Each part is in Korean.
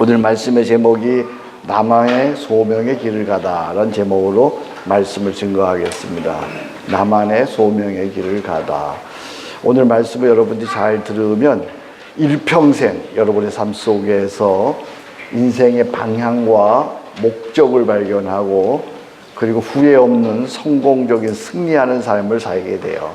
오늘 말씀의 제목이 나만의 소명의 길을 가다 라는 제목으로 말씀을 증거하겠습니다. 나만의 소명의 길을 가다. 오늘 말씀을 여러분들이 잘 들으면 일평생 여러분의 삶 속에서 인생의 방향과 목적을 발견하고 그리고 후회 없는 성공적인 승리하는 삶을 살게 돼요.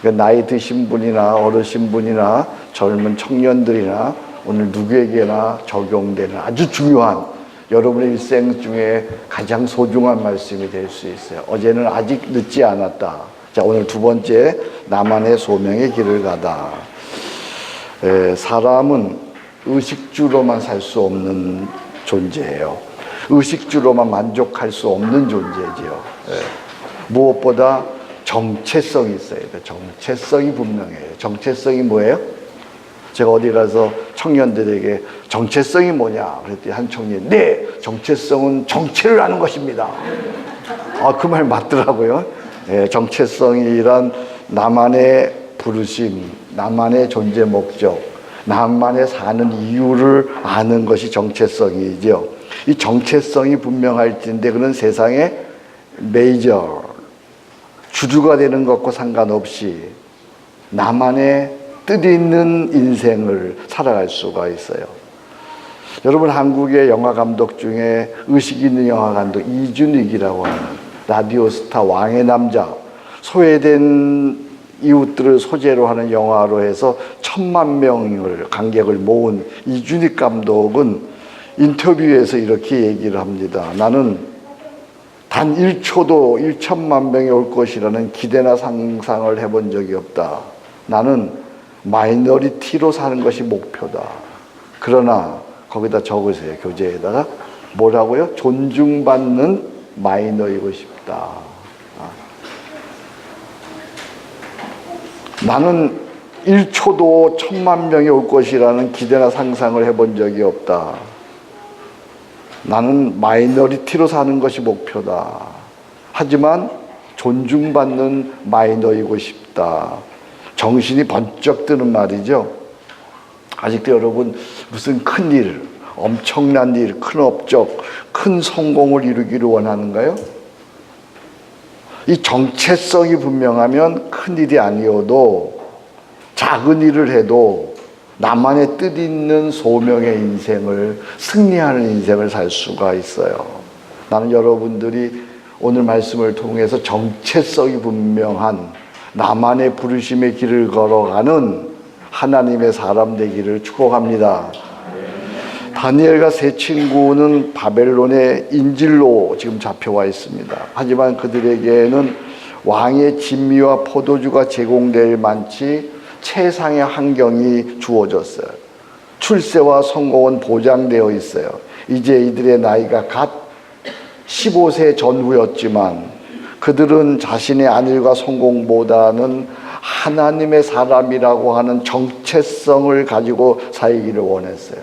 그러니까 나이 드신 분이나 어르신 분이나 젊은 청년들이나 오늘 누구에게나 적용되는 아주 중요한 여러분의 일생 중에 가장 소중한 말씀이 될 수 있어요. 어제는 아직 늦지 않았다. 자, 오늘 두 번째, 나만의 소명의 길을 가다. 사람은 의식주로만 살 수 없는 존재예요. 의식주로만 만족할 수 없는 존재지요. 무엇보다 정체성이 있어야 돼요. 정체성이 분명해요. 정체성이 뭐예요? 제가 어디 가서 청년들에게 정체성이 뭐냐 그랬더니 한 청년이 네, 정체성은 정체를 아는 것입니다. 그 말 맞더라고요. 정체성이란 나만의 부르심, 나만의 존재 목적, 나만의 사는 이유를 아는 것이 정체성이죠. 이 정체성이 분명할진데 그는 세상에 메이저 주주가 되는 것과 상관없이 나만의 뜻 있는 인생을 살아갈 수가 있어요. 여러분, 한국의 영화 감독 중에 의식 있는 영화 감독 이준익이라고 하는 라디오 스타 왕의 남자, 소외된 이웃들을 소재로 하는 영화로 해서 10,000명을 관객을 모은 이준익 감독은 인터뷰에서 이렇게 얘기를 합니다. 나는 단 1초도 1천만 명이 올 것이라는 기대나 상상을 해본 적이 없다. 나는 마이너리티로 사는 것이 목표다. 그러나 거기다 적으세요. 교재에다가 뭐라고요? 존중받는 마이너이고 싶다. 나는 1초도 1,000만 명이 올 것이라는 기대나 상상을 해본 적이 없다. 나는 마이너리티로 사는 것이 목표다. 하지만 존중받는 마이너이고 싶다. 정신이 번쩍 드는 말이죠. 아직도 여러분 무슨 큰 일, 엄청난 일, 큰 업적, 큰 성공을 이루기를 원하는가요? 이 정체성이 분명하면 큰 일이 아니어도 작은 일을 해도 나만의 뜻 있는 소명의 인생을, 승리하는 인생을 살 수가 있어요. 나는 여러분들이 오늘 말씀을 통해서 정체성이 분명한 나만의 부르심의 길을 걸어가는 하나님의 사람 되기를 축복합니다. 다니엘과 세 친구는 바벨론의 인질로 지금 잡혀와 있습니다. 하지만 그들에게는 왕의 진미와 포도주가 제공될 만치 최상의 환경이 주어졌어요. 출세와 성공은 보장되어 있어요. 이제 이들의 나이가 갓 15세 전후였지만 그들은 자신의 안일과 성공보다는 하나님의 사람이라고 하는 정체성을 가지고 살기를 원했어요.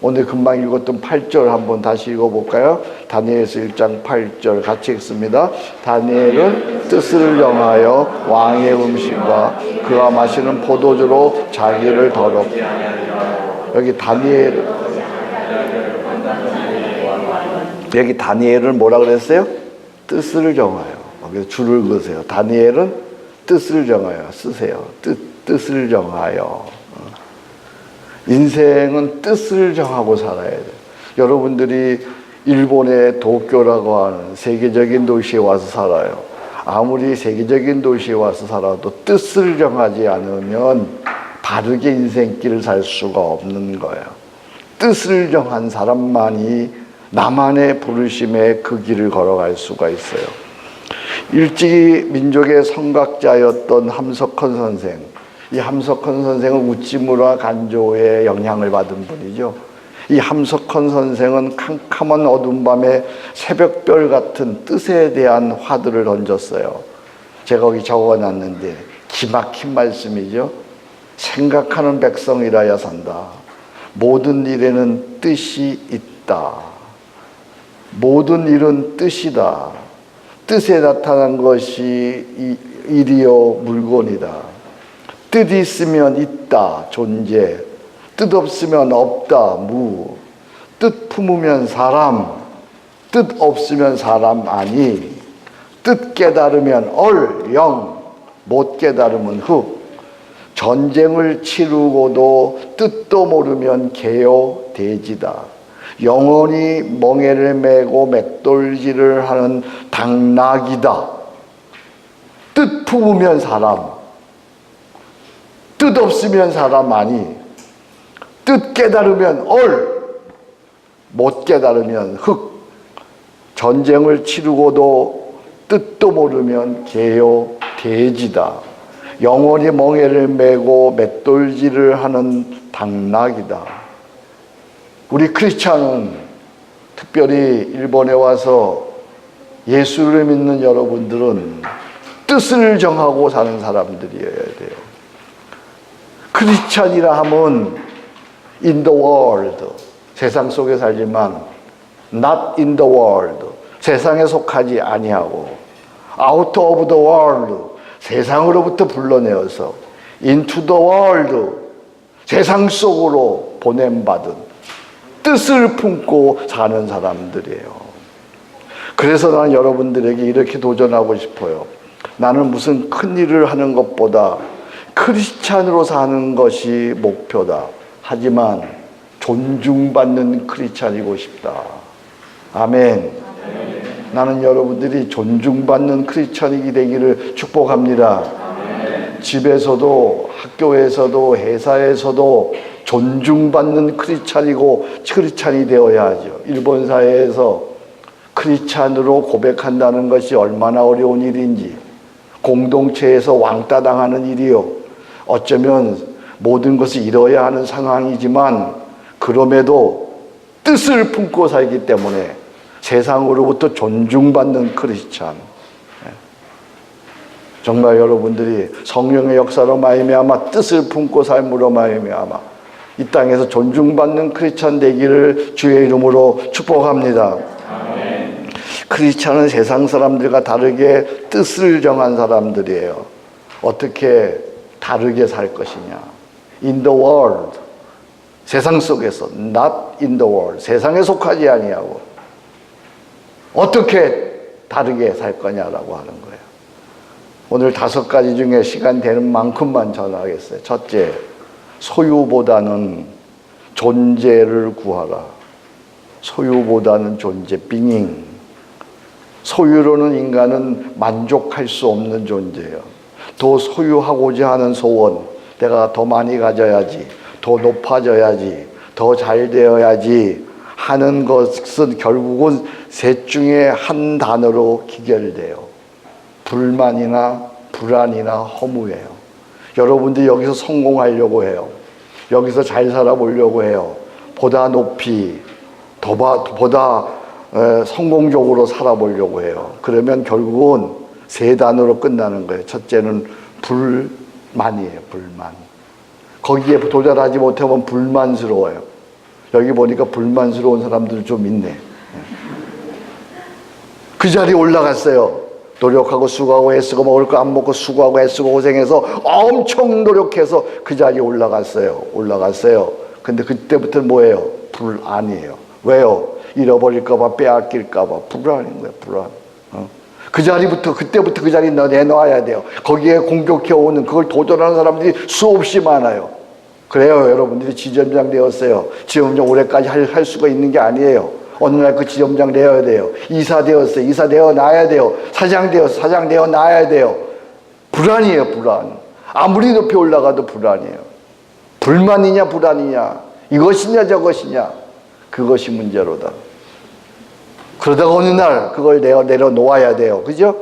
오늘 금방 읽었던 8절 한번 다시 읽어볼까요? 다니엘서 1장 8절 같이 읽습니다. 다니엘은 뜻을 정하여 왕의 음식과 그가 마시는 포도주로 자기를 더럽게 여기 다니엘은 뭐라 그랬어요? 뜻을 정하여. 그래서 줄을 그으세요. 다니엘은 뜻을 정하여 쓰세요. 뜻을 정하여. 인생은 뜻을 정하고 살아야 돼요. 여러분들이 일본의 도쿄라고 하는 세계적인 도시에 와서 살아요. 아무리 세계적인 도시에 와서 살아도 뜻을 정하지 않으면 바르게 인생길을 살 수가 없는 거예요. 뜻을 정한 사람만이 나만의 부르심의 그 길을 걸어갈 수가 있어요. 일찍이 민족의 성각자였던 함석헌 선생, 이 함석헌 선생은 우찌무라 간조의 영향을 받은 분이죠. 이 함석헌 선생은 캄캄한 어두운 밤에 새벽별 같은 뜻에 대한 화두를 던졌어요. 제가 거기 적어놨는데 기막힌 말씀이죠. 생각하는 백성이라야 산다. 모든 일에는 뜻이 있다. 모든 일은 뜻이다. 뜻에 나타난 것이 일이요 물건이다. 뜻이 있으면 있다, 존재. 뜻 없으면 없다, 무. 뜻 품으면 사람, 뜻 없으면 사람 아니. 뜻 깨달으면 얼, 영, 못 깨달으면 흑. 전쟁을 치르고도 뜻도 모르면 개요, 돼지다. 영원히 멍에를 메고 맷돌질을 하는 당나귀다. 뜻 품으면 사람, 뜻 없으면 사람 아니. 뜻 깨달으면 얼, 못 깨달으면 흑. 전쟁을 치르고도 뜻도 모르면 개요, 돼지다. 영원히 멍에를 메고 맷돌질을 하는 당나귀다. 우리 크리스찬은 특별히 일본에 와서 예수를 믿는 여러분들은 뜻을 정하고 사는 사람들이어야 돼요. 크리스찬이라 하면 in the world, 세상 속에 살지만 not in the world, 세상에 속하지 아니하고 out of the world, 세상으로부터 불러내어서 into the world, 세상 속으로 보냄받은 뜻을 품고 사는 사람들이에요. 그래서 나는 여러분들에게 이렇게 도전하고 싶어요. 나는 무슨 큰 일을 하는 것보다 크리스찬으로 사는 것이 목표다. 하지만 존중받는 크리스찬이고 싶다. 아멘. 나는 여러분들이 존중받는 크리스찬이 되기를 축복합니다. 집에서도 학교에서도 회사에서도 존중받는 크리스찬이 되어야 하죠. 일본 사회에서 크리스찬으로 고백한다는 것이 얼마나 어려운 일인지, 공동체에서 왕따 당하는 일이요, 어쩌면 모든 것을 잃어야 하는 상황이지만 그럼에도 뜻을 품고 살기 때문에 세상으로부터 존중받는 크리스찬, 정말 여러분들이 성령의 역사로 말미암아 뜻을 품고 삶으로 말미암아 이 땅에서 존중받는 크리스찬 되기를 주의 이름으로 축복합니다. 아멘. 크리스찬은 세상 사람들과 다르게 뜻을 정한 사람들이에요. 어떻게 다르게 살 것이냐. In the world, 세상 속에서, not in the world, 세상에 속하지 아니하고 어떻게 다르게 살 거냐라고 하는 거예요. 오늘 5가지 중에 시간 되는 만큼만 전하겠어요. 첫째, 소유보다는 존재를 구하라. 소유보다는 존재, being. 소유로는 인간은 만족할 수 없는 존재예요. 더 소유하고자 하는 소원, 내가 더 많이 가져야지, 더 높아져야지, 더 잘 되어야지 하는 것은 결국은 셋 중에 한 단어로 기결돼요. 불만이나 불안이나 허무예요. 여러분들이 여기서 성공하려고 해요. 여기서 잘 살아보려고 해요. 보다 높이, 보다 성공적으로 살아보려고 해요. 그러면 결국은 3단어로 끝나는 거예요. 첫째는 불만이에요. 불만. 거기에 도달하지 못하면 불만스러워요. 여기 보니까 불만스러운 사람들 좀 있네. 그 자리에 올라갔어요. 노력하고 수고하고 애쓰고 먹을 거 안 먹고 수고하고 애쓰고 고생해서 엄청 노력해서 그 자리에 올라갔어요. 근데 그때부터는 뭐예요? 불안이에요. 왜요? 잃어버릴까 봐, 빼앗길까 봐. 불안인 거예요. 불안. 그때부터 그 자리에 내놔야 돼요. 거기에 공격해오는 그걸 도전하는 사람들이 수없이 많아요. 그래요. 여러분들이 지점장 되었어요. 지점장 올해까지 할 수가 있는 게 아니에요. 어느 날 그 지점장 되어야 돼요. 이사 되었어요. 이사 되어 놔야 돼요. 사장 되어 놔야 돼요. 불안이에요. 불안. 아무리 높이 올라가도 불안이에요. 불만이냐 불안이냐, 이것이냐 저것이냐, 그것이 문제로다. 그러다가 어느 날 그걸 내려놓아야 돼요. 그죠?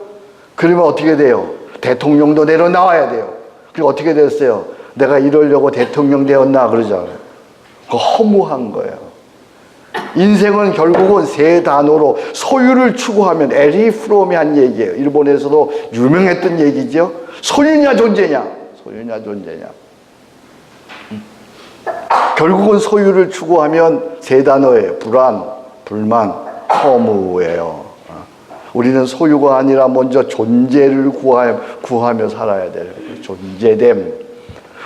그러면 어떻게 돼요? 대통령도 내려놔야 돼요. 그리고 어떻게 됐어요? 내가 이러려고 대통령 되었나 그러잖아요. 그거 허무한 거예요. 인생은 결국은 3단어로 소유를 추구하면, 에리 프롬이 한 얘기예요. 일본에서도 유명했던 얘기죠. 소유냐 존재냐, 소유냐 존재냐. 결국은 소유를 추구하면 3단어예요. 불안, 불만, 허무예요. 우리는 소유가 아니라 먼저 존재를 구하며 살아야 돼요. 존재됨.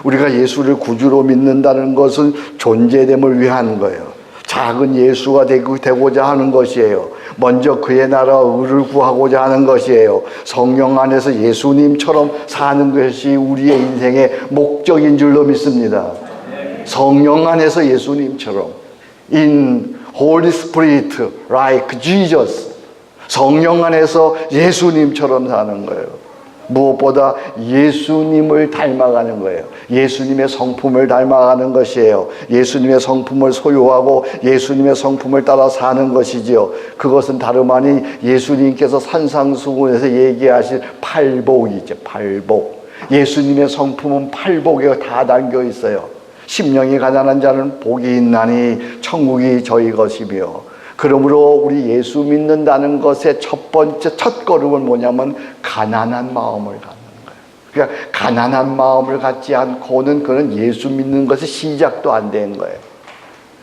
우리가 예수를 구주로 믿는다는 것은 존재됨을 위한 거예요. 작은 예수가 되고자 하는 것이에요. 먼저 그의 나라 의를 구하고자 하는 것이에요. 성령 안에서 예수님처럼 사는 것이 우리의 인생의 목적인 줄로 믿습니다. 성령 안에서 예수님처럼 In Holy Spirit like Jesus, 성령 안에서 예수님처럼 사는 거예요. 무엇보다 예수님을 닮아가는 거예요. 예수님의 성품을 닮아가는 것이에요. 예수님의 성품을 소유하고 예수님의 성품을 따라 사는 것이지요. 그것은 다름 아닌 예수님께서 산상수훈에서 얘기하신 팔복이죠. 팔복. 예수님의 성품은 팔복에 다 담겨 있어요. 심령이 가난한 자는 복이 있나니 천국이 저희 것이며, 그러므로 우리 예수 믿는다는 것의 첫 번째 첫 걸음은 뭐냐면 가난한 마음을 갖는 거예요. 그러니까 가난한 마음을 갖지 않고는 그는 예수 믿는 것의 시작도 안 된 거예요.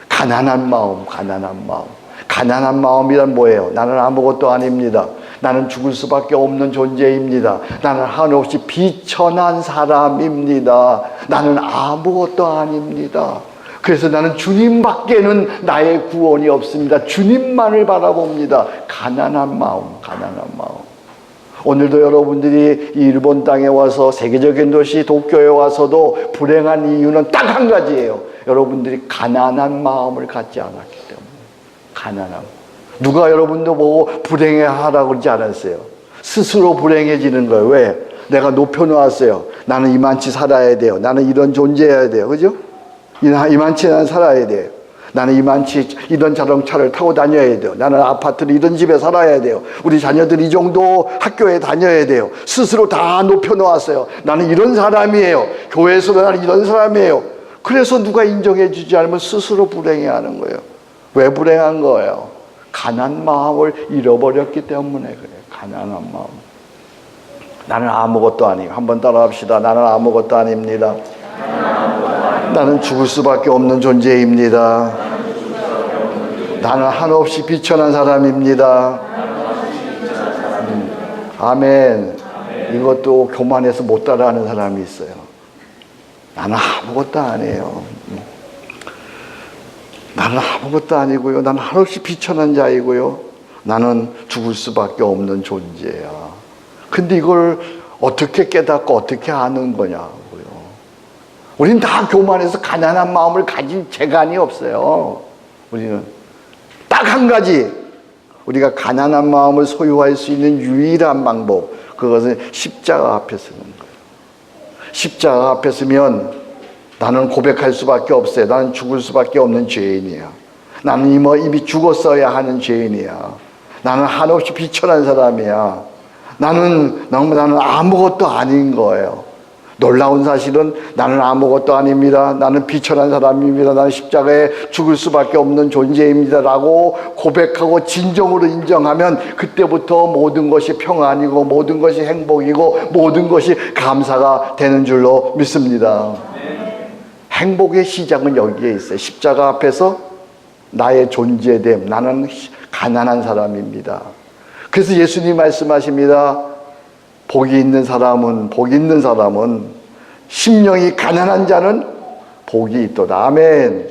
가난한 마음, 가난한 마음. 가난한 마음이란 뭐예요? 나는 아무것도 아닙니다. 나는 죽을 수밖에 없는 존재입니다. 나는 한없이 비천한 사람입니다. 나는 아무것도 아닙니다. 그래서 나는 주님밖에는 나의 구원이 없습니다. 주님만을 바라봅니다. 가난한 마음, 가난한 마음. 오늘도 여러분들이 이 일본 땅에 와서 세계적인 도시 도쿄에 와서도 불행한 이유는 딱 한 가지예요. 여러분들이 가난한 마음을 갖지 않았기 때문에. 가난함. 누가 여러분도 보고 불행해하라고 그러지 않았어요. 스스로 불행해지는 거예요. 왜? 내가 높여놓았어요. 나는 이만치 살아야 돼요. 나는 이런 존재여야 돼요. 그죠? 이만치 나는 살아야 돼요. 나는 이만치 이런 자동차를 타고 다녀야 돼요. 나는 아파트를 이런 집에 살아야 돼요. 우리 자녀들이 이 정도 학교에 다녀야 돼요. 스스로 다 높여놓았어요. 나는 이런 사람이에요. 교회에서도 나는 이런 사람이에요. 그래서 누가 인정해 주지 않으면 스스로 불행해하는 거예요. 왜 불행한 거예요? 가난 마음을 잃어버렸기 때문에 그래요. 가난한 마음. 나는 아무것도 아니에요. 한번 따라합시다. 나는 아무것도 아닙니다. 나는 죽을 수밖에 없는 존재입니다. 나는 한없이 비천한 사람입니다. 아멘. 이것도 교만해서 못 따라하는 사람이 있어요. 나는 아무것도 아니에요. 나는 아무것도 아니고요. 나는 한없이 비천한 자이고요. 나는 죽을 수밖에 없는 존재야. 근데 이걸 어떻게 깨닫고 어떻게 아는 거냐고요. 우리는 다 교만해서 가난한 마음을 가진 재간이 없어요. 우리는 딱 한 가지, 우리가 가난한 마음을 소유할 수 있는 유일한 방법, 그것은 십자가 앞에 서는 거예요. 십자가 앞에 서면 나는 고백할 수밖에 없어요. 나는 죽을 수밖에 없는 죄인이야. 나는 이미 죽었어야 하는 죄인이야. 나는 한없이 비천한 사람이야. 나는 아무것도 아닌 거예요. 놀라운 사실은 나는 아무것도 아닙니다. 나는 비천한 사람입니다. 나는 십자가에 죽을 수밖에 없는 존재입니다. 라고 고백하고 진정으로 인정하면 그때부터 모든 것이 평안이고 모든 것이 행복이고 모든 것이 감사가 되는 줄로 믿습니다. 행복의 시작은 여기에 있어요. 십자가 앞에서 나의 존재됨, 나는 가난한 사람입니다. 그래서 예수님 말씀하십니다. 복이 있는 사람은 심령이 가난한 자는 복이 있도다. 아멘.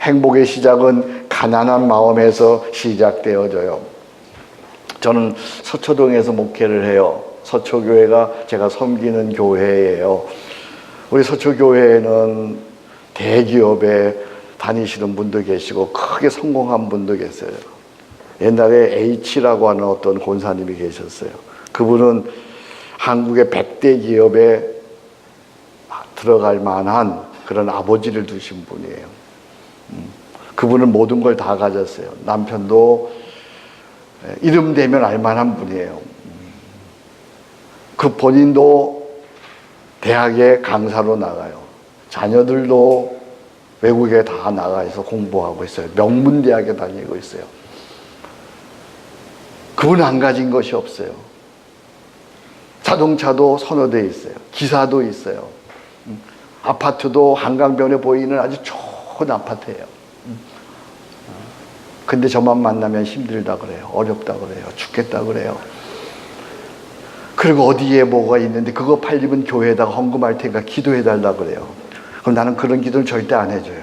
행복의 시작은 가난한 마음에서 시작되어져요. 저는 서초동에서 목회를 해요. 서초교회가 제가 섬기는 교회예요. 우리 서초교회에는 대기업에 다니시는 분도 계시고 크게 성공한 분도 계세요. 옛날에 H라고 하는 어떤 권사님이 계셨어요. 그분은 한국의 100대 기업에 들어갈 만한 그런 아버지를 두신 분이에요. 그분은 모든 걸 다 가졌어요. 남편도 이름 대면 알만한 분이에요. 그 본인도 대학에 강사로 나가요. 자녀들도 외국에 다 나가 있어 공부하고 있어요. 명문대학에 다니고 있어요. 그분은 안 가진 것이 없어요. 자동차도 서너 대 있어요. 기사도 있어요. 아파트도 한강변에 보이는 아주 좋은 아파트예요. 근데 저만 만나면 힘들다 그래요. 어렵다 그래요. 죽겠다 그래요. 그리고 어디에 뭐가 있는데 그거 팔리면 교회에다가 헌금할 테니까 기도해달라 그래요. 그럼 나는 그런 기도는 절대 안 해줘요.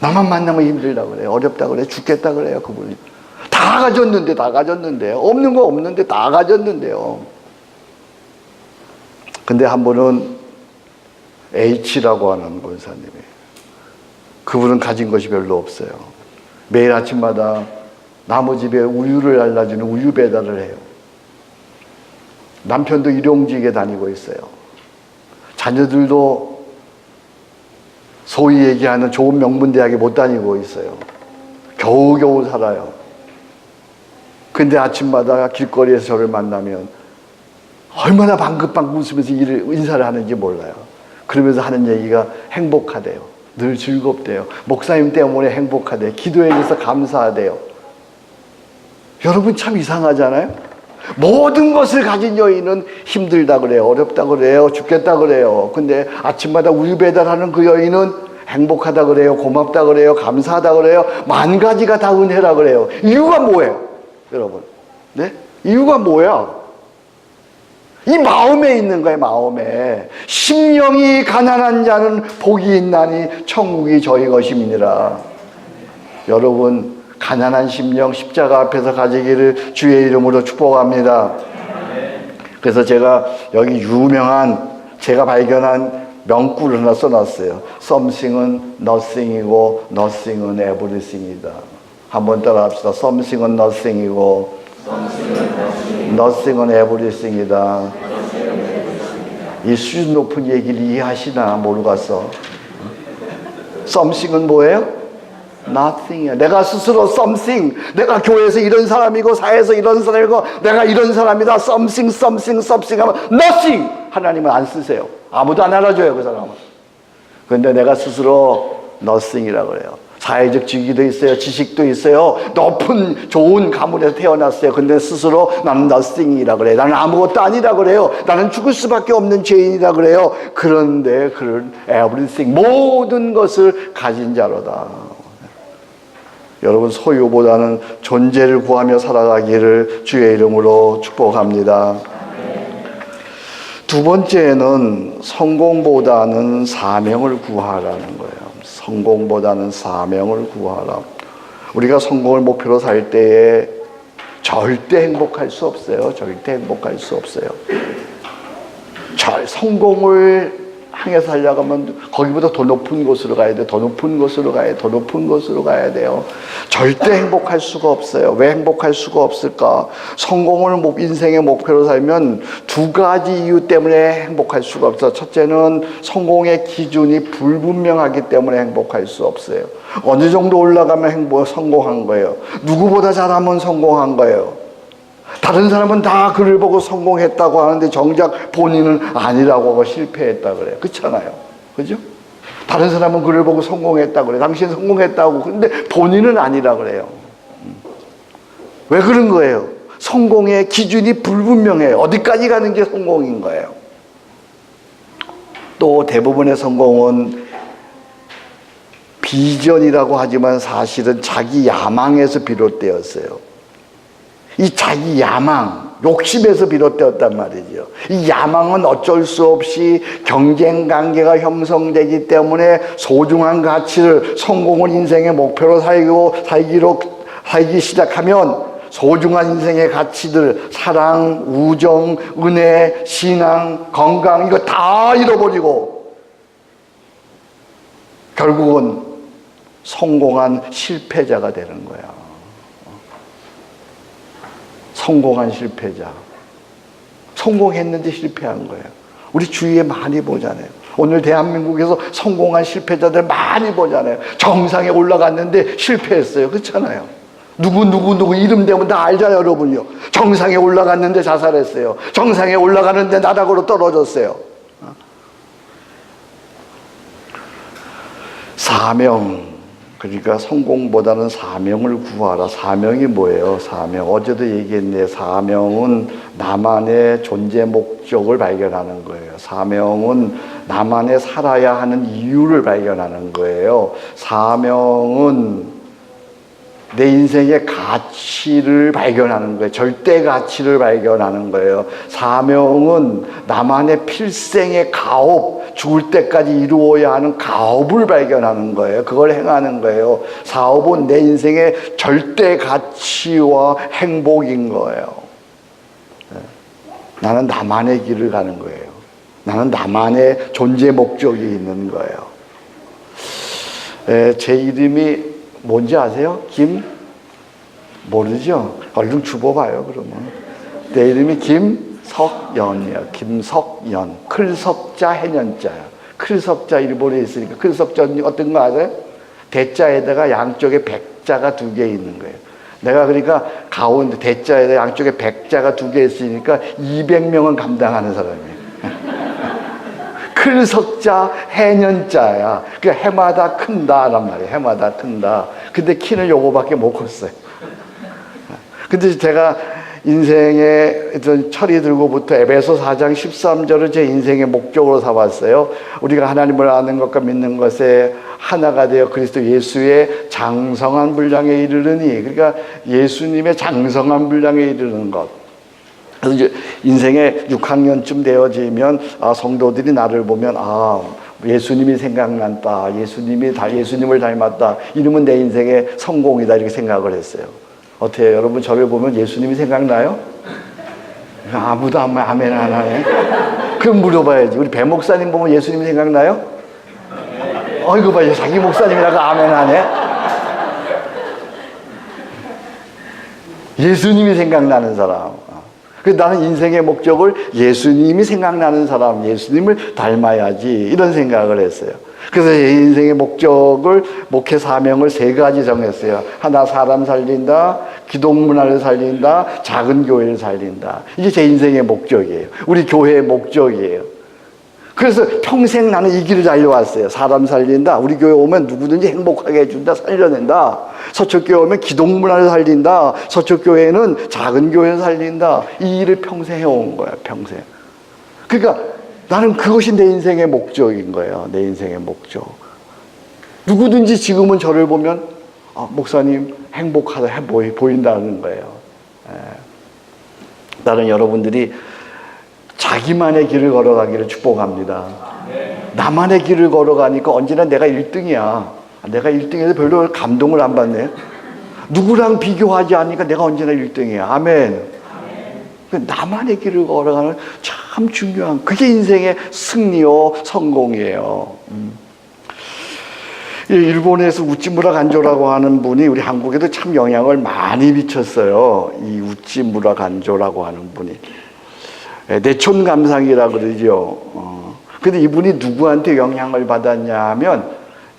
나만 만나면 힘들다 그래요. 어렵다 그래요. 죽겠다 그래요. 그분이. 다 가졌는데. 없는 거 없는데 다 가졌는데요. 근데 한 분은 H라고 하는 권사님이. 그분은 가진 것이 별로 없어요. 매일 아침마다 나무 집에 우유를 알라주는 우유 배달을 해요. 남편도 일용직에 다니고 있어요. 자녀들도 소위 얘기하는 좋은 명문대학에 못 다니고 있어요. 겨우겨우 살아요. 근데 아침마다 길거리에서 저를 만나면 얼마나 방긋방긋 웃으면서 인사를 하는지 몰라요. 그러면서 하는 얘기가 행복하대요. 늘 즐겁대요. 목사님 때문에 행복하대요. 기도해 줘서 감사하대요. 여러분 참 이상하잖아요. 모든 것을 가진 여인은 힘들다 그래요. 어렵다 그래요. 죽겠다 그래요. 근데 아침마다 우유 배달하는 그 여인은 행복하다 그래요. 고맙다 그래요. 감사하다 그래요. 만 가지가 다 은혜라 그래요. 이유가 뭐예요? 여러분. 네? 이유가 뭐야? 이 마음에 있는 거예요. 마음에. 심령이 가난한 자는 복이 있나니 천국이 저희 것임이니라. 여러분 가난한 심령 십자가 앞에서 가지기를 주의 이름으로 축복합니다. 그래서 제가 여기 유명한 제가 발견한 명구를 하나 써놨어요. Something은 nothing이고 nothing은 everything이다. 한번 따라 합시다. Something은 nothing이고 nothing은 everything이다. 이 수준 높은 얘기를 이해하시나 모르겠어. Something은 뭐예요? Nothing이야. 내가 스스로 something, 내가 교회에서 이런 사람이고 사회에서 이런 사람이고 내가 이런 사람이다. something 하면 nothing. 하나님은 안 쓰세요. 아무도 안 알아줘요, 그 사람은. 그런데 내가 스스로 nothing이라고 그래요. 사회적 직위도 있어요. 지식도 있어요. 높은 좋은 가문에서 태어났어요. 근데 스스로 나는 nothing이라고 그래요. 나는 아무것도 아니라 그래요. 나는 죽을 수밖에 없는 죄인이라 그래요. 그런데 그런 everything, 모든 것을 가진 자로다. 여러분 소유보다는 존재를 구하며 살아가기를 주의 이름으로 축복합니다. 두 번째는 성공보다는 사명을 구하라는 거예요. 성공보다는 사명을 구하라. 우리가 성공을 목표로 살 때에 절대 행복할 수 없어요. 절대 행복할 수 없어요. 성공을 향해 살려가면 거기보다 더 높은 곳으로 가야 돼. 더 높은 곳으로 가야 돼. 더 높은 곳으로 가야 돼요. 절대 행복할 수가 없어요. 왜 행복할 수가 없을까? 성공을 인생의 목표로 살면 두 가지 이유 때문에 행복할 수가 없어요. 첫째는 성공의 기준이 불분명하기 때문에 행복할 수 없어요. 어느 정도 올라가면 성공한 거예요. 누구보다 잘하면 성공한 거예요. 다른 사람은 다 그를 보고 성공했다고 하는데 정작 본인은 아니라고 하고 실패했다 그래요. 그렇잖아요. 그죠? 다른 사람은 그를 보고 성공했다고 그래요. 당신 성공했다고. 근데 본인은 아니라 그래요. 왜 그런 거예요? 성공의 기준이 불분명해요. 어디까지 가는 게 성공인 거예요. 또 대부분의 성공은 비전이라고 하지만 사실은 자기 야망에서 비롯되었어요. 이 자기 야망, 욕심에서 비롯되었단 말이죠. 이 야망은 어쩔 수 없이 경쟁 관계가 형성되기 때문에 소중한 가치를 성공을 인생의 목표로 살기 시작하면 소중한 인생의 가치들, 사랑, 우정, 은혜, 신앙, 건강 이거 다 잃어버리고 결국은 성공한 실패자가 되는 거야. 성공한 실패자. 성공했는데 실패한 거예요. 우리 주위에 많이 보잖아요. 오늘 대한민국에서 성공한 실패자들 많이 보잖아요. 정상에 올라갔는데 실패했어요. 그렇잖아요. 누구 이름 대면 다 알잖아요, 여러분요. 정상에 올라갔는데 자살했어요. 정상에 올라가는데 나락으로 떨어졌어요. 사명. 그러니까 성공보다는 사명을 구하라. 사명이 뭐예요? 사명. 어제도 얘기했네. 사명은 나만의 존재 목적을 발견하는 거예요. 사명은 나만의 살아야 하는 이유를 발견하는 거예요. 사명은 내 인생의 가치를 발견하는 거예요. 절대 가치를 발견하는 거예요. 사명은 나만의 필생의 가업, 죽을 때까지 이루어야 하는 가업을 발견하는 거예요. 그걸 행하는 거예요. 사업은 내 인생의 절대 가치와 행복인 거예요. 나는 나만의 길을 가는 거예요. 나는 나만의 존재 목적이 있는 거예요. 제 이름이 뭔지 아세요? 모르죠? 얼른 죽어봐요, 그러면. 내 이름이 김석연이에요. 김석연. 클석자, 해년자야. 클석자 일본에 있으니까. 클석자 어떤 거 아세요? 대자에다가 양쪽에 백자가 2개 있는 거예요. 내가 그러니까 가운데 대자에다 양쪽에 백자가 2개 있으니까 200명은 감당하는 사람이에요. 클석자, 해년자야. 그러니까 해마다 큰다란 말이에요. 해마다 큰다. 근데 키는 요거밖에 못 컸어요. 근데 제가 인생에 철이 들고부터 에베소 4장 13절을 제 인생의 목적으로 삼았어요. 우리가 하나님을 아는 것과 믿는 것에 하나가 되어 그리스도 예수의 장성한 분량에 이르르니, 그러니까 예수님의 장성한 분량에 이르는 것. 그래서 이제 인생에 6학년쯤 되어지면 성도들이 나를 보면 예수님이 생각난다. 예수님을 닮았다. 이러면 내 인생의 성공이다. 이렇게 생각을 했어요. 어때요? 여러분 저를 보면 예수님이 생각나요? 아무도 아멘 안 하네. 그럼 물어봐야지. 우리 배 목사님 보면 예수님이 생각나요? 이거 봐요. 자기 목사님이라고 아멘 하네. 예수님이 생각나는 사람. 그래서 나는 인생의 목적을 예수님이 생각나는 사람, 예수님을 닮아야지, 이런 생각을 했어요. 그래서 제 인생의 목적을, 목회 사명을 3가지 정했어요. 하나, 사람 살린다. 기독문화를 살린다. 작은 교회를 살린다. 이게 제 인생의 목적이에요. 우리 교회의 목적이에요. 그래서 평생 나는 이 길을 달려왔어요. 사람 살린다. 우리 교회 오면 누구든지 행복하게 해준다. 살려낸다. 서초교회 오면 기독문화를 살린다. 서초교회는 작은 교회를 살린다. 이 일을 평생 해온 거야. 평생. 그러니까 나는 그것이 내 인생의 목적인 거예요. 내 인생의 목적. 누구든지 지금은 저를 보면 목사님 행복하다 보인다는 거예요. 나는 여러분들이 자기만의 길을 걸어가기를 축복합니다. 나만의 길을 걸어가니까 언제나 내가 1등이야. 내가 1등해서 별로 감동을 안 받네. 누구랑 비교하지 않으니까 내가 언제나 1등이야. 아멘. 나만의 길을 걸어가는 참 중요한, 그게 인생의 승리요 성공이에요. 일본에서 우찌무라 간조라고 하는 분이 우리 한국에도 참 영향을 많이 미쳤어요. 이 우찌무라 간조라고 하는 분이. 내촌감상이라 그러죠. 근데 이분이 누구한테 영향을 받았냐면,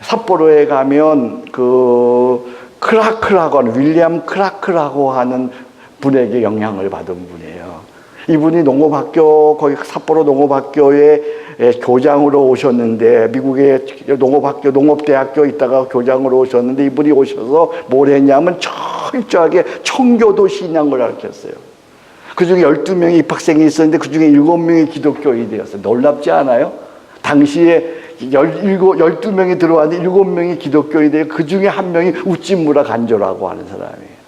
삿포로에 가면 크라크라고 하는, 윌리엄 크라크라고 하는 분에게 영향을 받은 분이에요. 이분이 거기 삿포로 농업학교에 교장으로 오셨는데, 미국의 농업대학교 있다가 교장으로 오셨는데, 이분이 오셔서 뭘 했냐면 철저하게 청교도 신앙을 가르쳤어요. 그 중에 12명의 입학생이 있었는데 그 중에 7명이 기독교인이 되었어요. 놀랍지 않아요? 당시에 12명이 들어왔는데 7명이 기독교인이 되고 그 중에 1명이 우찌무라 간조라고 하는 사람이에요.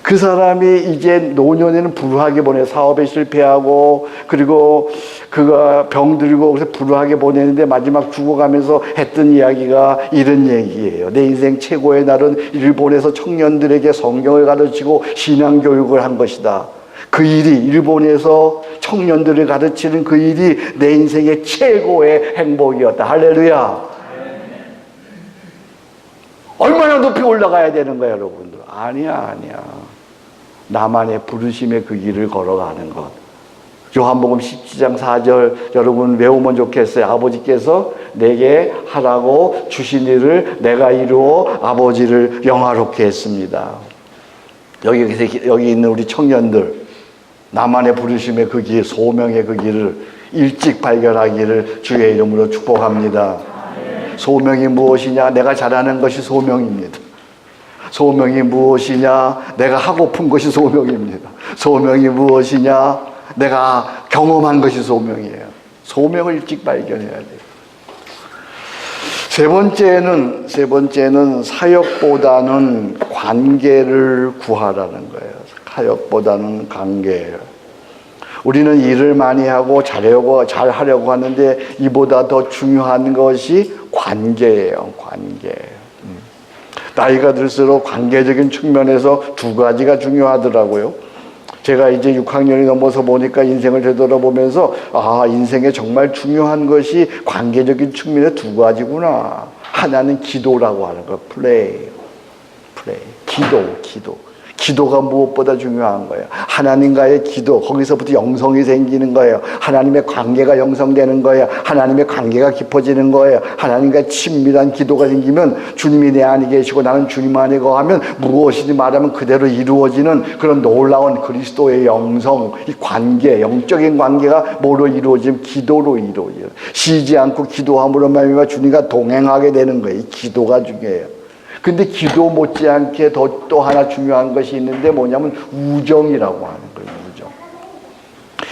그 사람이 이제 노년에는 불우하게 보내, 사업에 실패하고, 그리고 그가 병들고 그래서 불우하게 보내는데 마지막 죽어가면서 했던 이야기가 이런 얘기예요. 내 인생 최고의 날은 일본에서 청년들에게 성경을 가르치고 신앙교육을 한 것이다. 그 일이, 일본에서 청년들을 가르치는 그 일이 내 인생의 최고의 행복이었다. 할렐루야. 얼마나 높이 올라가야 되는 거야, 여러분들? 아니야. 나만의 부르심의 그 길을 걸어가는 것. 요한복음 17장 4절 여러분 외우면 좋겠어요. 아버지께서 내게 하라고 주신 일을 내가 이루어 아버지를 영화롭게 했습니다. 여기 있는 우리 청년들, 나만의 부르심의 그 길, 소명의 그 길을 일찍 발견하기를 주의 이름으로 축복합니다. 소명이 무엇이냐? 내가 잘하는 것이 소명입니다. 소명이 무엇이냐? 내가 하고픈 것이 소명입니다. 소명이 무엇이냐? 내가 경험한 것이 소명이에요. 소명을 일찍 발견해야 돼요. 세 번째는 사역보다는 관계를 구하라는 거예요. 사역보다는 관계예요. 우리는 일을 많이 하고 잘하려고 하는데 이보다 더 중요한 것이 관계예요. 관계. 나이가 들수록 관계적인 측면에서 두 가지가 중요하더라고요. 제가 이제 6학년이 넘어서 보니까 인생을 되돌아보면서 인생에 정말 중요한 것이 관계적인 측면의 두 가지구나. 하나는 기도라고 하는 거, 프레이. 기도. 기도가 무엇보다 중요한 거예요. 하나님과의 기도, 거기서부터 영성이 생기는 거예요. 하나님의 관계가 영성되는 거예요. 하나님의 관계가 깊어지는 거예요. 하나님과 친밀한 기도가 생기면 주님이 내 안에 계시고 나는 주님 안에 거하면 무엇이든 말하면 그대로 이루어지는 그런 놀라운 그리스도의 영성, 이 관계, 영적인 관계가 뭐로 이루어지면 기도로 이루어져요. 쉬지 않고 기도함으로 말미암아 주님과 동행하게 되는 거예요. 이 기도가 중요해요. 근데 기도 못지않게 또 하나 중요한 것이 있는데 뭐냐면 우정이라고 하는 거예요. 우정.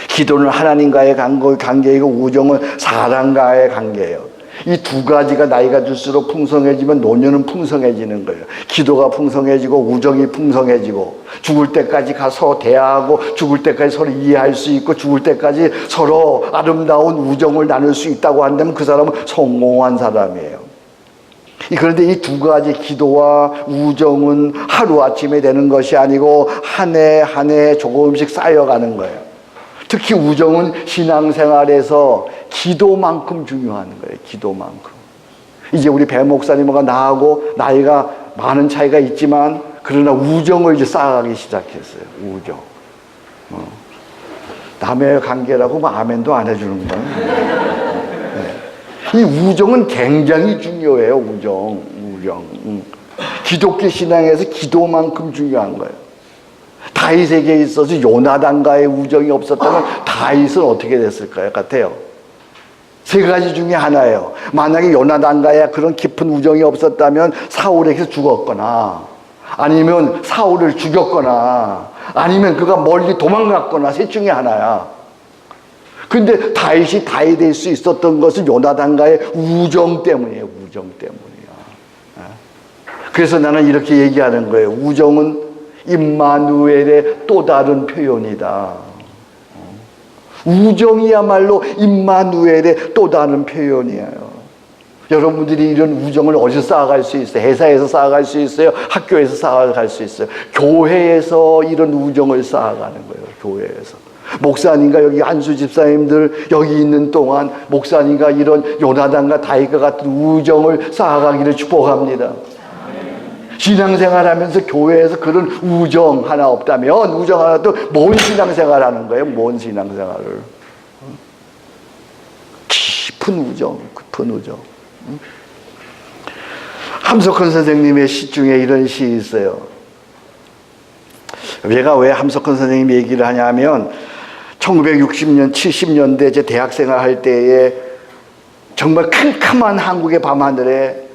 기도는 하나님과의 관계이고 우정은 사람과의 관계예요. 이 두 가지가 나이가 들수록 풍성해지면 노년은 풍성해지는 거예요. 기도가 풍성해지고 우정이 풍성해지고 죽을 때까지 서로 대화하고 죽을 때까지 서로 이해할 수 있고 죽을 때까지 서로 아름다운 우정을 나눌 수 있다고 한다면 그 사람은 성공한 사람이에요. 그런데 이 두 가지 기도와 우정은 하루아침에 되는 것이 아니고 한 해 한 해 조금씩 쌓여가는 거예요. 특히 우정은 신앙생활에서 기도만큼 중요한 거예요. 기도만큼. 이제 우리 배 목사님과 나하고 나이가 많은 차이가 있지만 그러나 우정을 이제 쌓아가기 시작했어요. 우정. 남의 관계라고 뭐 아멘도 안 해주는 거예요. 이 우정은 굉장히 중요해요. 우정. 기독교 신앙에서 기도만큼 중요한 거예요. 다윗에게 있어서 요나단과의 우정이 없었다면 다윗은 어떻게 됐을까요? 같아요. 세 가지 중에 하나예요. 만약에 요나단과의 그런 깊은 우정이 없었다면 사울에게서 죽었거나 아니면 사울을 죽였거나 아니면 그가 멀리 도망갔거나 셋 중에 하나야. 근데 다윗이 다윗이 될 수 있었던 것은 요나단과의 우정 때문이에요. 우정 때문이야. 그래서 나는 이렇게 얘기하는 거예요. 우정은 임마누엘의 또 다른 표현이다. 우정이야말로 임마누엘의 또 다른 표현이에요. 여러분들이 이런 우정을 어디서 쌓아갈 수 있어요? 회사에서 쌓아갈 수 있어요? 학교에서 쌓아갈 수 있어요? 교회에서 이런 우정을 쌓아가는 거예요. 교회에서. 목사님과 여기 안수 집사님들 여기 있는 동안 목사님과 이런 요나단과 다윗과 같은 우정을 쌓아가기를 축복합니다. 신앙생활하면서 교회에서 그런 우정 하나 없다면 우정 하나도 뭔 신앙생활하는 거예요? 뭔 신앙생활을? 깊은 우정. 함석헌 선생님의 시 중에 이런 시 있어요. 얘가 왜 함석헌 선생님 얘기를 하냐면 1960년, 70년대 제 대학생활 할 때에 정말 캄캄한 한국의 밤하늘에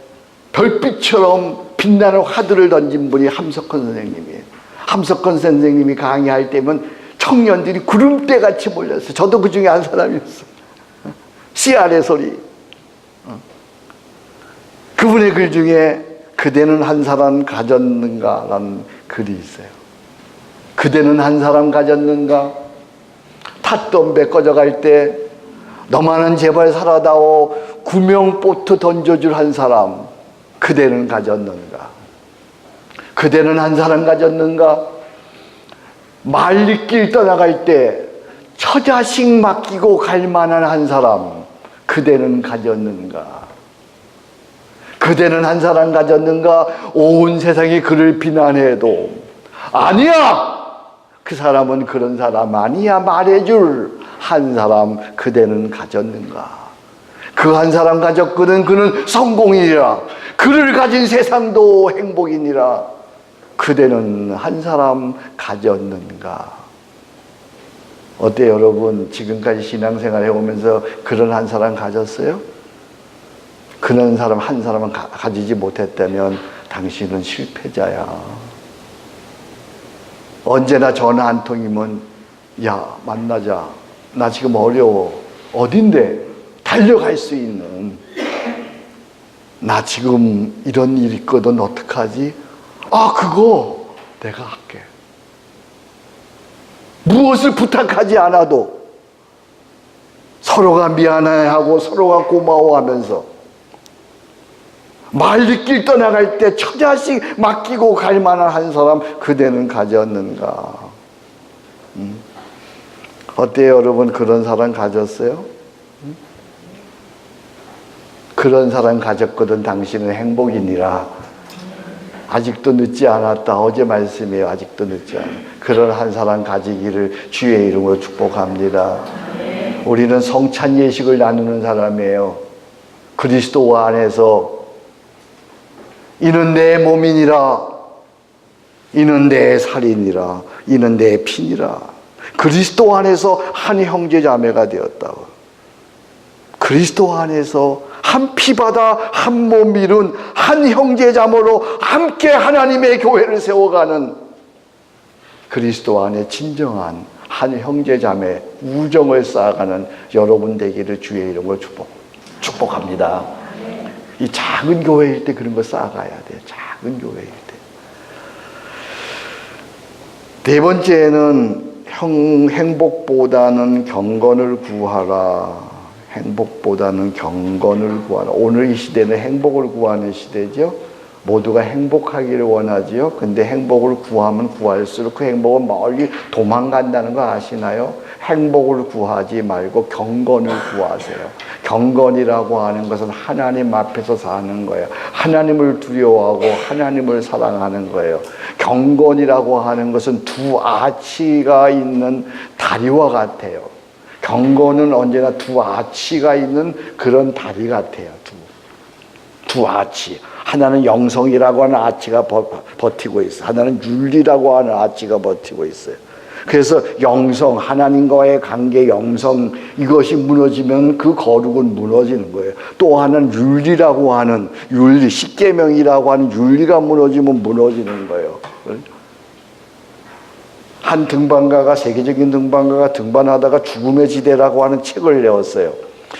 별빛처럼 빛나는 화두를 던진 분이 함석헌 선생님이에요. 함석헌 선생님이 강의할 때면 청년들이 구름대같이 몰렸어요. 저도 그 중에 한 사람이었어요. 씨알의 소리. 그분의 글 중에 그대는 한 사람 가졌는가 라는 글이 있어요. 그대는 한 사람 가졌는가? 탔던 배 꺼져갈 때 너만은 제발 살아다오 구명보트 던져줄 한 사람 그대는 가졌는가? 그대는 한 사람 가졌는가? 말리길 떠나갈 때 처자식 맡기고 갈 만한 한 사람 그대는 가졌는가? 그대는 한 사람 가졌는가? 온 세상이 그를 비난해도 아니야! 그 사람은 그런 사람 아니야 말해줄 한 사람 그대는 가졌는가? 그 한 사람 가졌거든 그는 성공이니라. 그를 가진 세상도 행복이니라. 그대는 한 사람 가졌는가? 어때요 여러분? 지금까지 신앙생활 해오면서 그런 한 사람 가졌어요? 그런 사람 한 사람은 가지지 못했다면 당신은 실패자야. 언제나 전화 한 통이면 야 만나자. 나 지금 어려워. 어딘데? 달려갈 수 있는. 나 지금 이런 일 있거든 어떡하지? 아, 그거 내가 할게. 무엇을 부탁하지 않아도 서로가 미안해하고 서로가 고마워하면서 말리길 떠나갈 때 처자식 맡기고 갈 만한 한 사람 그대는 가졌는가? 어때요 여러분? 그런 사람 가졌어요? 그런 사람 가졌거든 당신은 행복이니라. 아직도 늦지 않았다. 어제 말씀이에요. 아직도 늦지 않았다. 그런 한 사람 가지기를 주의 이름으로 축복합니다. 우리는 성찬 예식을 나누는 사람이에요. 그리스도 안에서 이는 내 몸이니라, 이는 내 살이니라, 이는 내 피니라. 그리스도 안에서 한 형제 자매가 되었다고. 그리스도 안에서 한 피바다 한 몸 이룬 한 형제 자매로 함께 하나님의 교회를 세워가는 그리스도 안에 진정한 한 형제 자매 우정을 쌓아가는 여러분 되기를 주의 이름으로 축복합니다. 이 작은 교회일 때 그런 거 쌓아가야 돼요. 작은 교회일 때. 네 번째는 행복보다는 경건을 구하라. 행복보다는 경건을 구하라. 오늘 이 시대는 행복을 구하는 시대죠. 모두가 행복하기를 원하지요. 근데 행복을 구하면 구할수록 그 행복은 멀리 도망간다는 거 아시나요? 행복을 구하지 말고 경건을 구하세요. 경건이라고 하는 것은 하나님 앞에서 사는 거예요. 하나님을 두려워하고 하나님을 사랑하는 거예요. 경건이라고 하는 것은 두 아치가 있는 다리와 같아요. 경건은 언제나 두 아치가 있는 그런 다리 같아요. 두 아치. 하나는 영성이라고 하는 아치가 버티고 있어요. 하나는 윤리라고 하는 아치가 버티고 있어요. 그래서 영성, 하나님과의 관계 영성, 이것이 무너지면 그 거룩은 무너지는 거예요. 또 하나는 윤리라고 하는 윤리, 십계명이라고 하는 윤리가 무너지면 무너지는 거예요. 한 등반가가, 세계적인 등반가가 등반하다가 죽음의 지대라고 하는 책을 내었어요.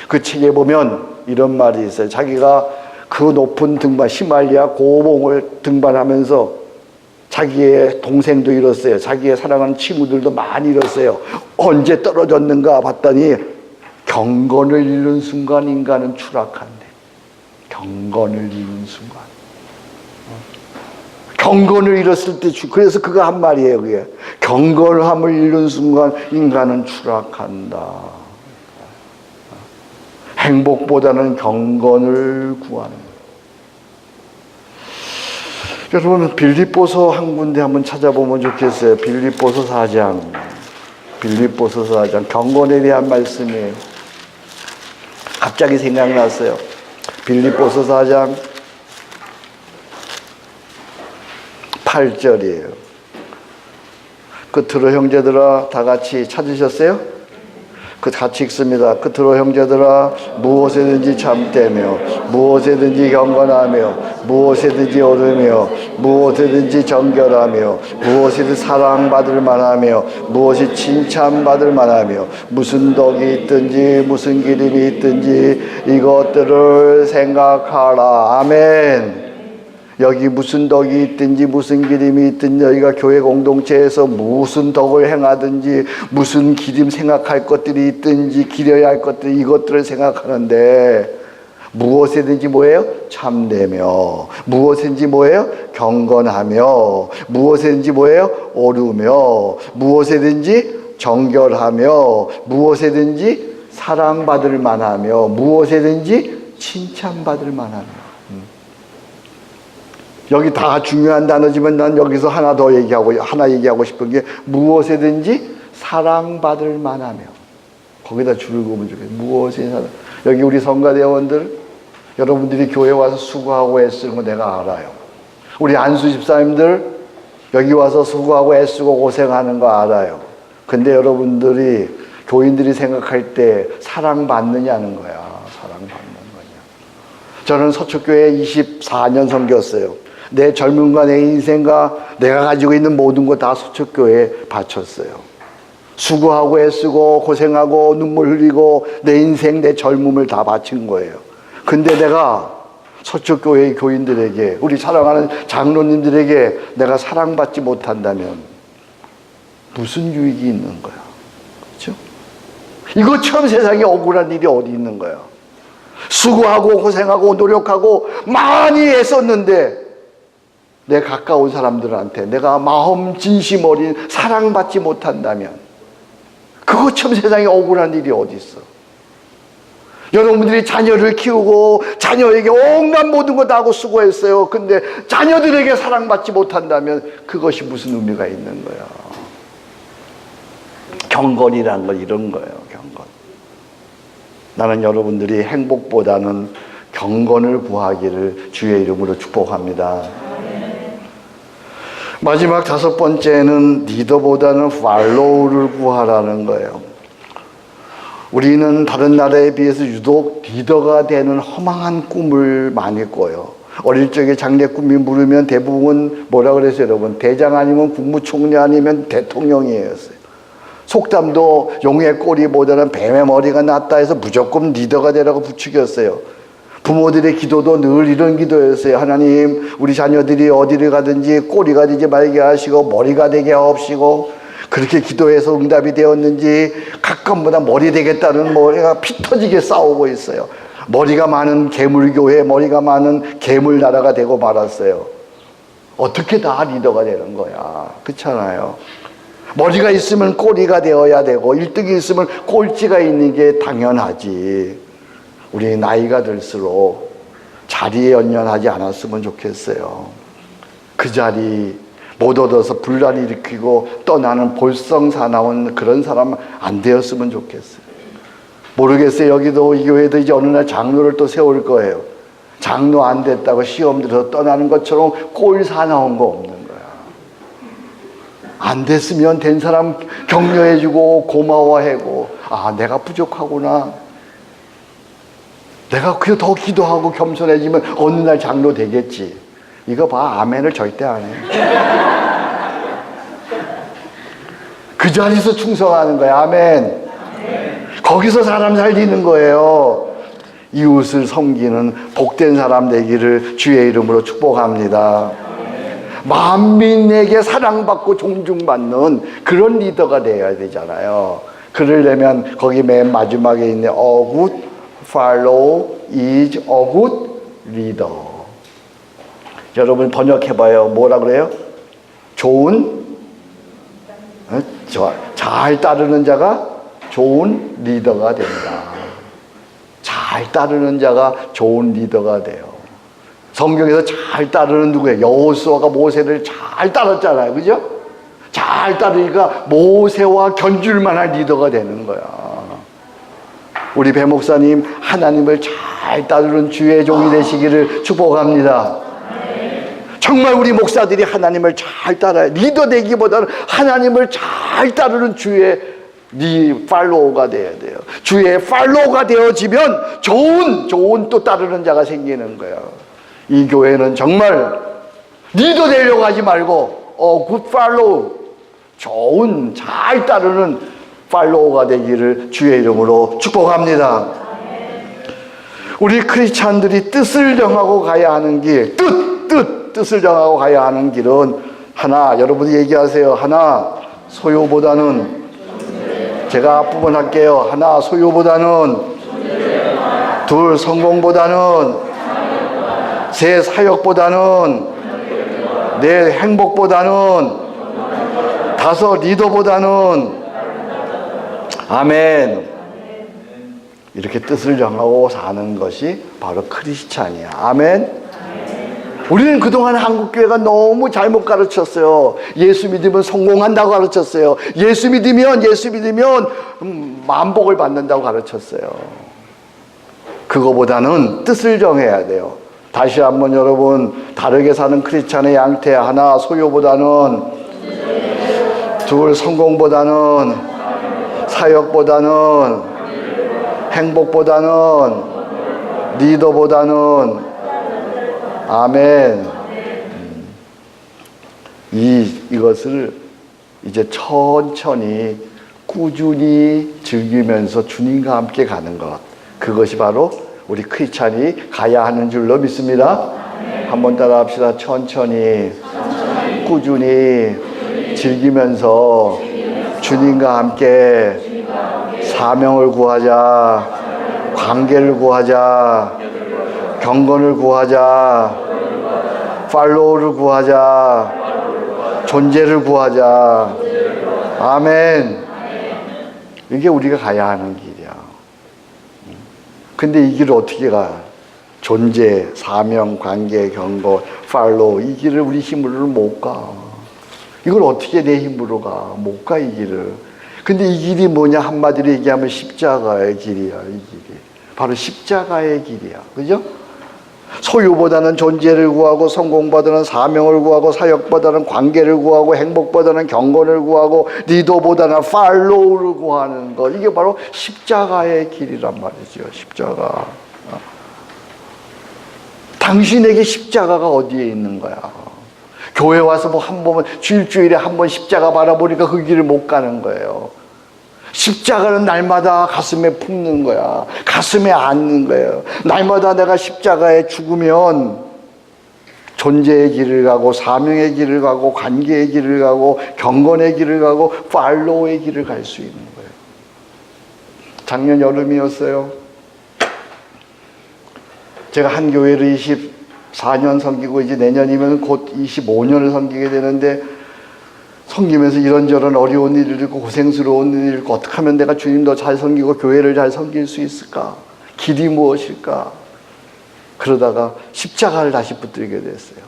그 책에 보면 이런 말이 있어요. 자기가 그 높은 등반, 히말리아 고봉을 등반하면서 자기의 동생도 잃었어요. 자기의 사랑하는 친구들도 많이 잃었어요. 언제 떨어졌는가 봤더니 경건을 잃는 순간 인간은 추락한대. 경건을 잃는 순간. 경건을 잃었을 때, 그래서 그거 한 말이에요. 그게 경건함을 잃는 순간 인간은 추락한다. 행복보다는 경건을 구하는 거예요. 여러분 빌립보서 한 군데 한번 찾아보면 좋겠어요. 빌립보서 4장. 빌립보서 4장 경건에 대한 말씀이에요. 갑자기 생각났어요. 빌립보서 4장 8절이에요. 끝으로 형제들아 다 같이 찾으셨어요? 같이 읽습니다. 끝으로 형제들아 무엇에든지 참되며 무엇에든지 경건하며 무엇에든지 오르며 무엇에든지 정결하며 무엇이든 사랑받을 만하며 무엇이 칭찬받을 만하며 무슨 덕이 있든지 무슨 기름이 있든지 이것들을 생각하라. 아멘. 여기 무슨 덕이 있든지 무슨 기름이 있든지 여기가 교회 공동체에서 무슨 덕을 행하든지 무슨 기름 생각할 것들이 있든지 기려야 할 것들이 이것들을 생각하는데 무엇이든지 뭐예요? 참되며 무엇인지 뭐예요? 경건하며 무엇이든지 뭐예요? 오르며 무엇이든지 정결하며 무엇이든지 사랑받을 만하며 무엇이든지 칭찬받을 만하며 여기 다 중요한 단어지만 난 여기서 하나 얘기하고 싶은 게 무엇에든지 사랑받을 만하며 거기다 줄을 그으면 좋겠어요. 무엇에 사랑. 여기 우리 성가대원들 여러분들이 교회 와서 수고하고 애쓰는 거 내가 알아요. 우리 안수 집사님들 여기 와서 수고하고 애쓰고 고생하는 거 알아요. 근데 여러분들이 교인들이 생각할 때 사랑받느냐는 거야. 사랑받는 거냐. 저는 서초교회에 24년 섬겼어요. 내 젊음과 내 인생과 내가 가지고 있는 모든 거 다 서초교회에 바쳤어요. 수고하고 애쓰고 고생하고 눈물 흘리고 내 인생 내 젊음을 다 바친 거예요. 근데 내가 서초교회의 교인들에게, 우리 사랑하는 장로님들에게 내가 사랑받지 못한다면 무슨 유익이 있는 거야? 그렇죠? 이것처럼 세상에 억울한 일이 어디 있는 거야? 수고하고 고생하고 노력하고 많이 애썼는데 내 가까운 사람들한테 내가 마음 진심 어린 사랑받지 못한다면 그것처럼 세상에 억울한 일이 어디 있어? 여러분들이 자녀를 키우고 자녀에게 온갖 모든 거 다 하고 수고했어요. 근데 자녀들에게 사랑받지 못한다면 그것이 무슨 의미가 있는 거야? 경건이라는 건 이런 거예요. 경건. 나는 여러분들이 행복보다는 경건을 구하기를 주의 이름으로 축복합니다. 마지막 5번째는 리더보다는 팔로우를 구하라는 거예요. 우리는 다른 나라에 비해서 유독 리더가 되는 허망한 꿈을 많이 꿔요. 어릴 적에 장래 꿈이 물으면 대부분 뭐라 그랬어요, 여러분? 대장 아니면 국무총리 아니면 대통령이에요. 속담도 용의 꼬리보다는 뱀의 머리가 낫다 해서 무조건 리더가 되라고 부추겼어요. 부모들의 기도도 늘 이런 기도였어요. 하나님, 우리 자녀들이 어디를 가든지 꼬리가 되지 말게 하시고 머리가 되게 하옵시고, 그렇게 기도해서 응답이 되었는지 가끔보다 머리 되겠다는 머리가 피 터지게 싸우고 있어요. 머리가 많은 괴물교회, 머리가 많은 괴물나라가 되고 말았어요. 어떻게 다 리더가 되는 거야? 그렇잖아요. 머리가 있으면 꼬리가 되어야 되고 1등이 있으면 꼴찌가 있는 게 당연하지. 우리 나이가 들수록 자리에 연연하지 않았으면 좋겠어요. 그 자리 못 얻어서 분란 일으키고 떠나는 볼성사나운 그런 사람 안 되었으면 좋겠어요. 모르겠어요. 여기도 이 교회도 이제 어느 날 장로를 또 세울 거예요. 장로 안 됐다고 시험 들어서 떠나는 것처럼 꼴 사나운 거 없는 거야. 안 됐으면 된 사람 격려해주고 고마워하고, 아, 내가 부족하구나. 내가 그게 더 기도하고 겸손해지면 어느 날 장로 되겠지. 이거 봐, 아멘을 절대 안 해. 그 자리에서 충성하는 거야. 아멘. 거기서 사람 살리는 거예요. 이웃을 섬기는 복된 사람 되기를 주의 이름으로 축복합니다. 만민에게 사랑받고 존중받는 그런 리더가 되어야 되잖아요. 그러려면 거기 맨 마지막에 있는 A good follow is a good leader. 여러분 번역해봐요. 뭐라 그래요? 좋은, 잘 따르는 자가 좋은 리더가 된다. 잘 따르는 자가 좋은 리더가 돼요. 성경에서 잘 따르는 누구예요? 여호수아가 모세를 잘 따랐잖아요. 그죠? 잘 따르니까 모세와 견줄 만한 리더가 되는 거야. 우리 배 목사님, 하나님을 잘 따르는 주의 종이 되시기를 축복합니다. 정말 우리 목사들이 하나님을 잘 따라요. 리더 되기보다는 하나님을 잘 따르는 주의 팔로우가 되어야 돼요. 주의 팔로우가 되어지면 좋은 또 따르는 자가 생기는 거예요. 이 교회는 정말 리더 되려고 하지 말고 굿 팔로우, 좋은 잘 따르는 팔로우가 되기를 주의 이름으로 축복합니다. 우리 크리스찬들이 뜻을 정하고 가야 하는 길, 뜻을 정하고 가야 하는 길은 하나, 여러분이 얘기하세요. 하나, 소유보다는, 제가 앞부분 할게요. 하나, 소유보다는, 둘, 성공보다는, 셋, 사역보다는, 넷, 행복보다는, 다섯, 리더보다는. 아멘. 이렇게 뜻을 정하고 사는 것이 바로 크리스찬이야. 아멘. 우리는 그동안 한국교회가 너무 잘못 가르쳤어요. 예수 믿으면 성공한다고 가르쳤어요. 예수 믿으면 만복을 받는다고 가르쳤어요. 그거보다는 뜻을 정해야 돼요. 다시 한번 여러분, 다르게 사는 크리스찬의 양태, 하나, 소유보다는, 둘, 성공보다는, 사역보다는, 행복보다는, 리더보다는. 아멘. 이것을 이제 천천히 꾸준히 즐기면서 주님과 함께 가는 것, 그것이 바로 우리 크리스찬이 가야 하는 줄로 믿습니다. 한번 따라 합시다. 천천히, 꾸준히 즐기면서 주님과 함께 사명을 구하자, 관계를 구하자, 경건을 구하자, 팔로우를 구하자, 존재를 구하자. 아멘. 이게 우리가 가야 하는 길이야. 근데 이 길을 어떻게 가? 존재, 사명, 관계, 경건, 팔로우, 이 길을 우리 힘으로는 못 가. 이걸 어떻게 내 힘으로 가? 못 가, 이 길을. 근데 이 길이 뭐냐? 한마디로 얘기하면 십자가의 길이야, 이 길이. 바로 십자가의 길이야. 그죠? 소유보다는 존재를 구하고, 성공보다는 사명을 구하고, 사역보다는 관계를 구하고, 행복보다는 경건을 구하고, 리더보다는 팔로우를 구하는 것. 이게 바로 십자가의 길이란 말이죠. 십자가. 당신에게 십자가가 어디에 있는 거야? 교회 와서 뭐 한 번은 주일에 한 번 십자가 바라보니까 그 길을 못 가는 거예요. 십자가는 날마다 가슴에 품는 거야. 가슴에 안는 거예요. 날마다 내가 십자가에 죽으면 존재의 길을 가고, 사명의 길을 가고, 관계의 길을 가고, 경건의 길을 가고, 팔로우의 길을 갈 수 있는 거예요. 작년 여름이었어요. 제가 한 교회를 24년 섬기고 이제 내년이면 곧 25년을 섬기게 되는데, 섬기면서 이런저런 어려운 일을 있고 고생스러운 일을 있고, 어떻게 하면 내가 주님도 잘 섬기고 교회를 잘 섬길 수 있을까? 길이 무엇일까? 그러다가 십자가를 다시 붙들게 됐어요.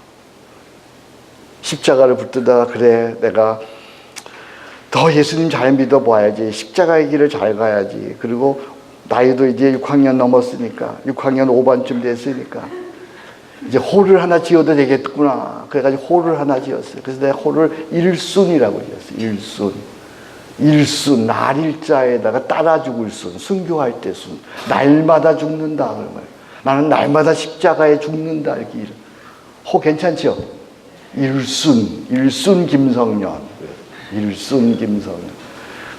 십자가를 붙들다가, 그래, 내가 더 예수님 잘 믿어봐야지, 십자가의 길을 잘 가야지. 그리고 나이도 이제 6학년 넘었으니까, 6학년 5반쯤 됐으니까 이제 홀을 하나 지어도 되겠구나. 그래가지고 홀을 하나 지었어요. 그래서 내가 홀을 일순이라고 지었어요. 일순, 날일자에다가 따라 죽을 순, 순교할 때 순. 날마다 죽는다. 그러면 나는 날마다 십자가에 죽는다. 이렇게. 호 괜찮죠? 일순 김성년. 일순 김성년.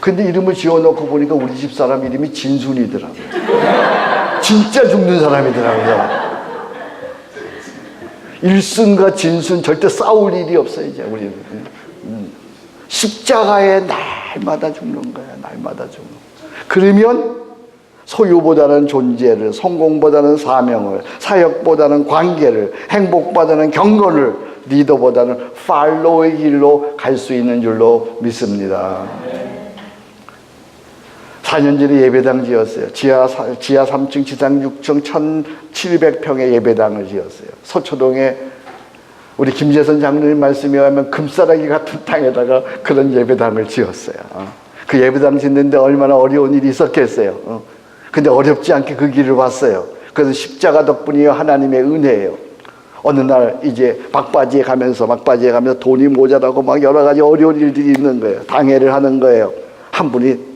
근데 이름을 지어놓고 보니까 우리 집 사람 이름이 진순이더라고요. 진짜 죽는 사람이더라고요. 일순과 진순 절대 싸울 일이 없어요, 이제 우리는. 십자가에 날마다 죽는 거야, 날마다 죽는 거야. 그러면 소유보다는 존재를, 성공보다는 사명을, 사역보다는 관계를, 행복보다는 경건을, 리더보다는 팔로우의 길로 갈 수 있는 줄로 믿습니다. 4년 전에 예배당 지었어요. 지하 3층, 지상 6층 1,700평의 예배당을 지었어요. 서초동에 우리 김재선 장로님 말씀에 하면 금싸라기 같은 땅에다가 그런 예배당을 지었어요. 그 예배당 짓는데 얼마나 어려운 일이 있었겠어요. 근데 어렵지 않게 그 길을 왔어요. 그래서 십자가 덕분이요, 하나님의 은혜예요. 어느 날 이제 막바지에 가면서 돈이 모자라고 막 여러 가지 어려운 일들이 있는 거예요. 당회를 하는 거예요. 한 분이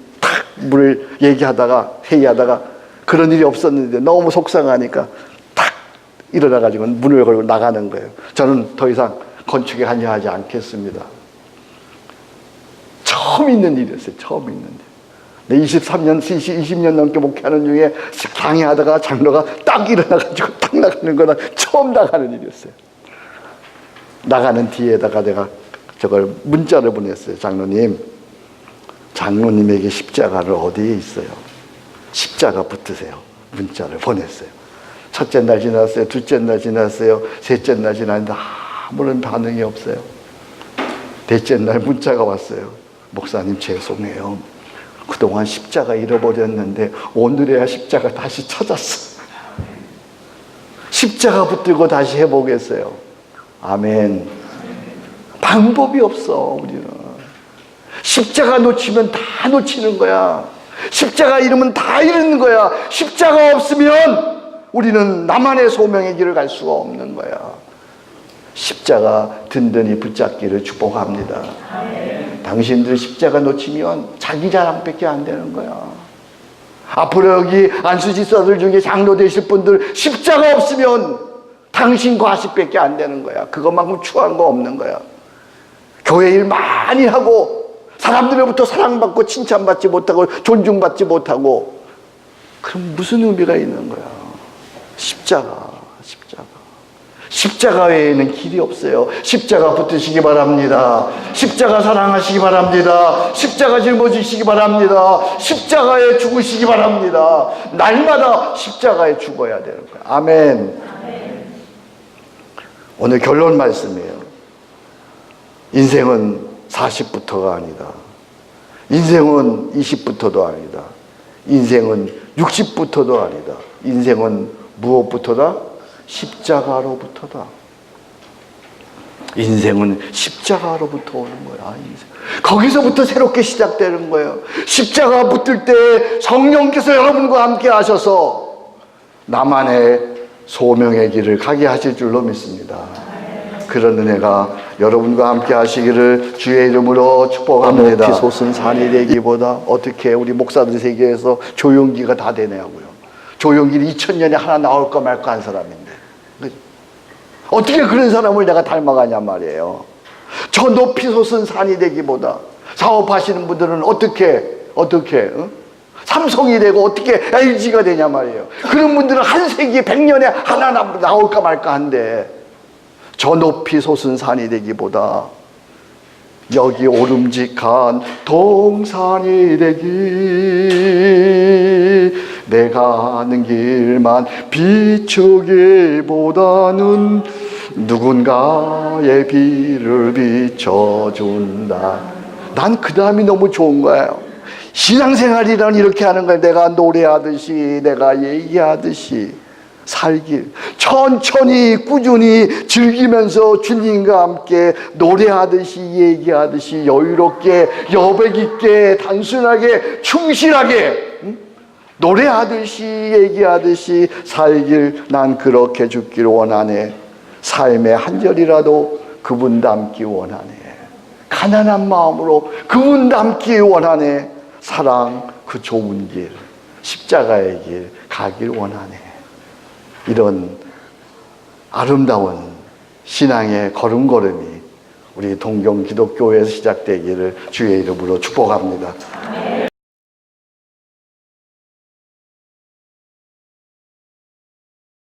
문을 얘기하다가 회의하다가 그런 일이 없었는데 너무 속상하니까 탁 일어나가지고 문을 걸고 나가는 거예요. 저는 더 이상 건축에 관여하지 않겠습니다. 처음 있는 일이었어요. 처음 있는 일. 23년, 20년 넘게 목회하는 중에 강의하다가 장로가 딱 일어나가지고 딱 나가는 거나 처음 나가는 일이었어요. 나가는 뒤에다가 내가 저걸 문자를 보냈어요. 장로님에게 십자가를 어디에 있어요? 십자가 붙으세요. 문자를 보냈어요. 첫째 날 지났어요. 둘째 날 지났어요. 셋째 날 지났는데 아무런 반응이 없어요. 넷째 날 문자가 왔어요. 목사님 죄송해요. 그동안 십자가 잃어버렸는데 오늘에야 십자가 다시 찾았어. 십자가 붙들고 다시 해보겠어요. 아멘. 방법이 없어, 우리는. 십자가 놓치면 다 놓치는 거야. 십자가 잃으면 다 잃는 거야. 십자가 없으면 우리는 나만의 소명의 길을 갈 수가 없는 거야. 십자가 든든히 붙잡기를 축복합니다. 당신들 십자가 놓치면 자기 자랑밖에 안 되는 거야. 앞으로 여기 안수지사들 중에 장로 되실 분들 십자가 없으면 당신 과십밖에 안 되는 거야. 그것만큼 추한 거 없는 거야. 교회 일 많이 하고 사람들로부터 사랑받고 칭찬받지 못하고 존중받지 못하고 그럼 무슨 의미가 있는 거야? 십자가. 십자가 외에는 길이 없어요. 십자가 붙으시기 바랍니다. 십자가 사랑하시기 바랍니다. 십자가 짊어지시기 바랍니다. 십자가에 죽으시기 바랍니다. 날마다 십자가에 죽어야 되는 거예요. 아멘. 오늘 결론 말씀이에요. 인생은 40부터가 아니다. 인생은 20부터도 아니다. 인생은 60부터도 아니다. 인생은 무엇부터다? 십자가로부터다. 인생은 십자가로부터 오는 거야. 인생. 거기서부터 새롭게 시작되는 거예요. 십자가 붙을 때 성령께서 여러분과 함께 하셔서 나만의 소명의 길을 가게 하실 줄로 믿습니다. 그런 은혜가 여러분과 함께 하시기를 주의 이름으로 축복합니다. 높이 솟은 산이 되기보다 어떻게 우리 목사들 세계에서 조용기가 다 되냐고요. 조용기는 2000년에 하나 나올까 말까 한 사람인데 어떻게 그런 사람을 내가 닮아가냐 말이에요. 저 높이 솟은 산이 되기보다 사업하시는 분들은 어떻게 삼성이 되고 어떻게 LG가 되냐 말이에요. 그런 분들은 한 세기에 100년에 하나 나올까 말까 한데 저 높이 솟은 산이 되기보다 여기 오름직한 동산이 되기 내가 하는 길만 비추기보다는 누군가의 비를 비춰준다. 난 그 다음이 너무 좋은 거예요. 신앙생활이란 이렇게 하는 거예요. 내가 노래하듯이 내가 얘기하듯이 살길 천천히 꾸준히 즐기면서 주님과 함께 노래하듯이 얘기하듯이 여유롭게 여백 있게 단순하게 충실하게 노래하듯이 얘기하듯이 살길 난 그렇게 죽기를 원하네. 삶의 한 절이라도 그분 닮기 원하네. 가난한 마음으로 그분 닮기 원하네. 사랑 그 좋은 길 십자가의 길 가길 원하네. 이런 아름다운 신앙의 걸음걸음이 우리 동경 기독교회에서 시작되기를 주의 이름으로 축복합니다.